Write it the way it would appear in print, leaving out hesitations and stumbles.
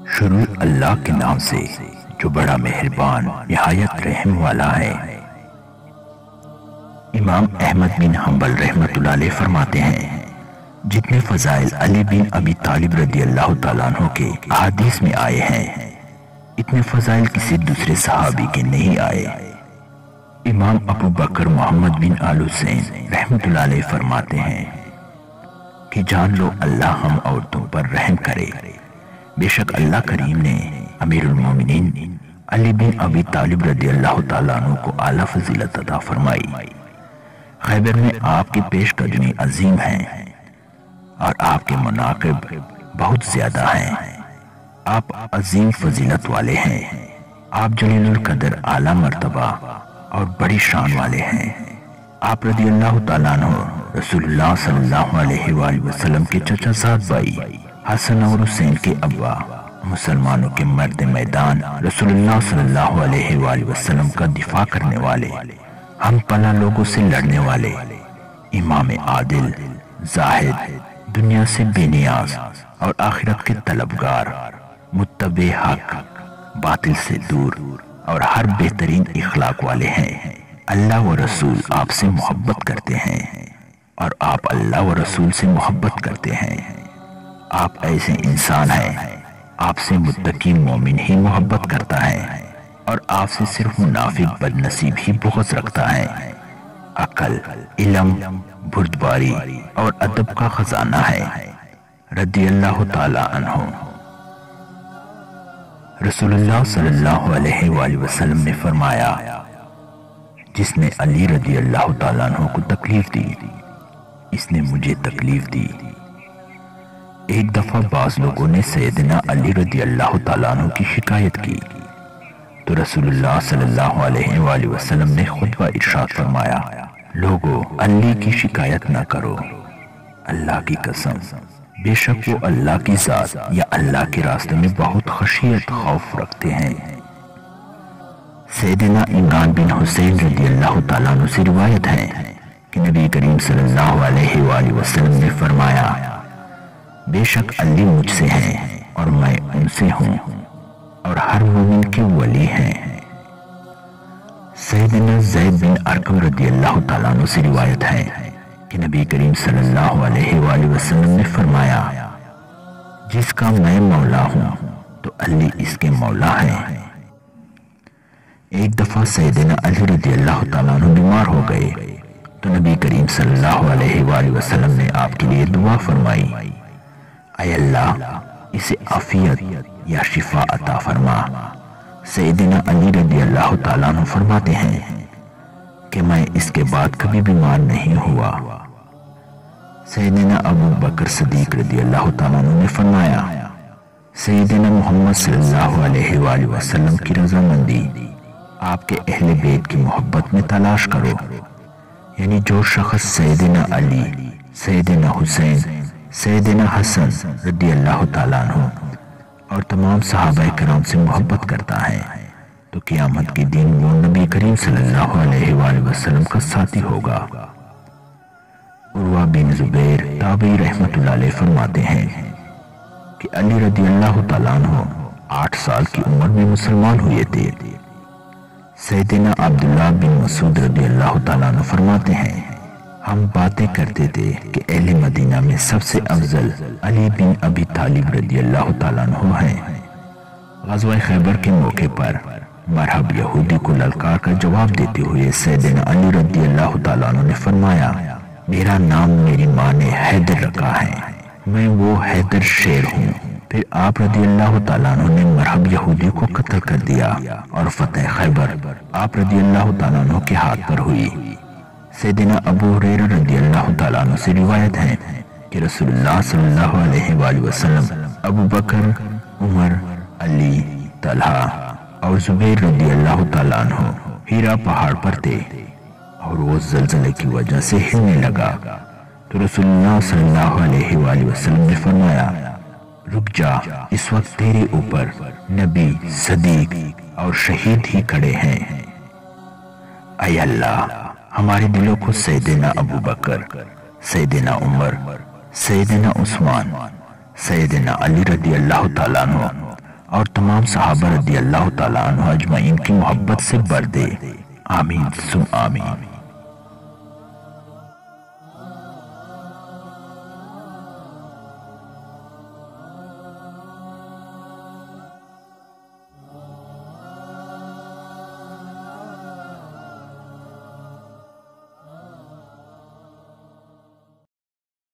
شروع اللہ کے نام سے جو بڑا مہربان نہایت رحم والا ہے۔ امام احمد بن حنبل رحمۃ اللہ علیہ فرماتے ہیں، جتنے فضائل علی بن ابی طالب رضی اللہ تعالیٰ عنہ کے احادیث میں آئے ہیں، اتنے فضائل کسی دوسرے صحابی کے نہیں آئے۔ امام ابو بکر محمد بن آل حسین رحمۃ اللہ علیہ فرماتے ہیں کہ جان لو اللہ ہم عورتوں پر رحم کرے، بے شک اللہ کریم نے امیر المومنین علی بن ابی طالب رضی اللہ تعالیٰ عنہ کو اعلیٰ فضیلت عطا فرمائی۔ خیبر میں آپ کی پیش قدمی عظیم ہیں اور آپ کے مناقب بہت زیادہ ہیں۔ آپ عظیم فضیلت والے ہیں، آپ جلیل القدر اعلیٰ مرتبہ اور بڑی شان والے ہیں۔ آپ رضی اللہ تعالیٰ عنہ رسول اللہ صلی اللہ علیہ وآلہ وسلم کے چچا زاد بھائی حسن اور حسین کے ابا، مسلمانوں کے مرد میدان رسول اللہ صلی اللہ علیہ وآلہ وسلم کا دفاع کرنے والے، ہم پناہ لوگوں سے لڑنے والے، امام عادل، زاہد، دنیا سے بے نیاز اور آخرت کے طلبگار، متبع حق، باطل سے دور اور ہر بہترین اخلاق والے ہیں۔ اللہ و رسول آپ سے محبت کرتے ہیں اور آپ اللہ و رسول سے محبت کرتے ہیں۔ آپ ایسے انسان ہیں، آپ سے متقی مومن ہی محبت کرتا ہے اور آپ سے صرف منافق بد نصیب ہی بغض رکھتا ہے۔ عقل، علم، بردباری اور ادب کا خزانہ ہے۔ رضی اللہ تعالی عنہ۔ رسول اللہ صلی اللہ علیہ وآلہ وسلم نے فرمایا، جس نے علی رضی اللہ تعالیٰ عنہ کو تکلیف دی، اس نے مجھے تکلیف دی۔ ایک دفعہ بعض لوگوں نے سیدنا علی رضی اللہ تعالیٰ عنہ کی شکایت کی تو رسول اللہ صلی اللہ علیہ وآلہ وسلم نے خطبہ ارشاد فرمایا، لوگو علی کی شکایت نہ کرو، اللہ کی قسم بے شک وہ اللہ کی ذات یا اللہ کے راستے میں بہت خشیت خوف رکھتے ہیں۔ سیدنا عمران بن حسین رضی اللہ تعالیٰ عنہ سے روایت ہے کہ نبی کریم صلی اللہ علیہ وآلہ وسلم نے فرمایا، بے شک علی مجھ سے ہیں اور میں ان سے ہوں اور ہر مومن کے ولی ہیں۔ سیدنا زید بن ارقم رضی اللہ تعالیٰ عنہ سے روایت ہے کہ نبی کریم صلی اللہ علیہ وآلہ وسلم نے فرمایا، جس کا میں مولا ہوں تو علی اس کے مولا ہیں۔ ایک دفعہ سیدنا علی رضی اللہ تعالیٰ عنہ بیمار ہو گئے تو نبی کریم صلی اللہ علیہ وآلہ وسلم نے آپ کے لیے دعا فرمائی، اے اللہ اسے عافیت یا شفا عطا فرما۔ سیدنا علی رضی اللہ تعالیٰ عنہ فرماتے ہیں کہ میں اس کے بعد کبھی بیمار نہیں ہوا۔ سیدنا ابو بکر صدیق رضی اللہ تعالیٰ عنہ نے فرمایا، سیدنا محمد صلی اللہ علیہ وآلہ وسلم کی رضامندی آپ کے اہل بیت کی محبت میں تلاش کرو، یعنی جو شخص سیدنا علی، سیدنا حسین، سیدنا حسن رضی اللہ تعالیٰ عنہ اور تمام صحابہ کرام سے محبت کرتا ہے تو قیامت کے دن وہ نبی کریم صلی اللہ علیہ وآلہ وسلم کا ساتھی ہوگا۔ عروہ بن زبیر تابعی رحمۃ اللہ علیہ فرماتے ہیں کہ علی رضی اللہ تعالیٰ عنہ 8 سال کی عمر میں مسلمان ہوئے تھے۔ سیدنا عبداللہ بن مسعود رضی اللہ تعالیٰ عنہ فرماتے ہیں، ہم باتیں کرتے تھے کہ اہل مدینہ میں سب سے افضل علی بن ابی طالب رضی اللہ تعالیٰ عنہ ہیں۔ غزوہ خیبر کے موقع پر مرحب یہودی کو للکار کا جواب دیتے ہوئے سیدنا علی رضی اللہ تعالیٰ عنہ نے فرمایا، میرا نام میری ماں نے حیدر رکھا ہے، میں وہ حیدر شیر ہوں۔ پھر آپ رضی اللہ تعالیٰ عنہ نے مرحب یہودی کو قتل کر دیا اور فتح خیبر آپ رضی اللہ تعالیٰ عنہ کے ہاتھ پر ہوئی۔ سیدنا ابو ہریرہ رضی اللہ تعالیٰ عنہ سے روایت ہے کہ رسول اللہ صلی اللہ علیہ وآلہ وسلم ابو بکر، عمر، علی، طلحہ اور زبیر رضی اللہ تعالیٰ عنہ ہیرا پہاڑ پر تھے اور وہ زلزلے کی وجہ سے ہلنے لگا تو رسول اللہ صلی اللہ علیہ وآلہ وسلم نے فرمایا، رک جا، اس وقت تیرے اوپر نبی، صدیق اور شہید ہی کھڑے ہیں۔ اے اللہ ہمارے دلوں کو سیدنا ابو بکر، سیدنا عمر، سیدنا عثمان، سیدنا علی رضی اللہ تعالیٰ عنہ اور تمام صحابہ رضی اللہ تعالیٰ عنہ اجمعین کی محبت سے بھر دے۔ آمین ثم آمین۔